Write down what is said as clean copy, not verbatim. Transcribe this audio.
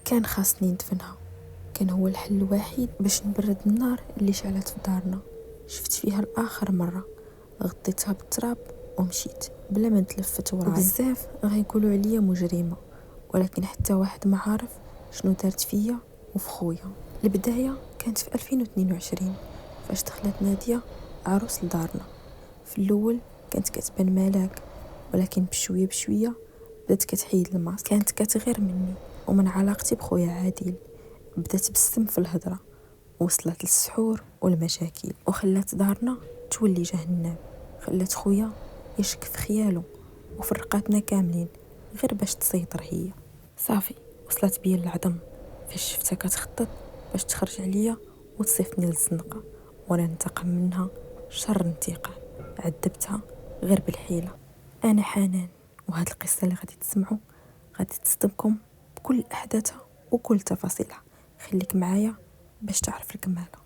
كان خاصني ندفنها، كان هو الحل الوحيد باش نبرد النار اللي شعلت في دارنا. شفت فيها الآخر مرة، غطيتها بالتراب ومشيت بلا ما نتلفت ورايا. بزاف غيقولوا عليا مجرمة، ولكن حتى واحد ما عارف شنو دارت فيا وفي خويا. البداية كانت في 2022 فاش دخلت نادية عروس لدارنا. في الأول كانت كتبان ملاك، ولكن بشوية بشوية بدات كتحيد الماسك. كانت كتغير مني ومن علاقتي بخويا عادل، بدات بالسم في الهضرة، وصلت للسحور والمشاكل، وخلات دارنا تولي جهنم. خلات خويا يشك في خياله وفرقاتنا كاملين غير باش تسيطر هي. صافي وصلت بيا العظم فاش شفتها كتخطط باش تخرج عليا وتصيفني للزنقة، وانا ننتقم منها شر انتقام. عذبتها غير بالحيلة. انا حنان، وهاد القصة اللي غادي تسمعوا غادي تصدمكم بكل احداثها وكل تفاصيلها. خليك معايا باش تعرف الكمالة.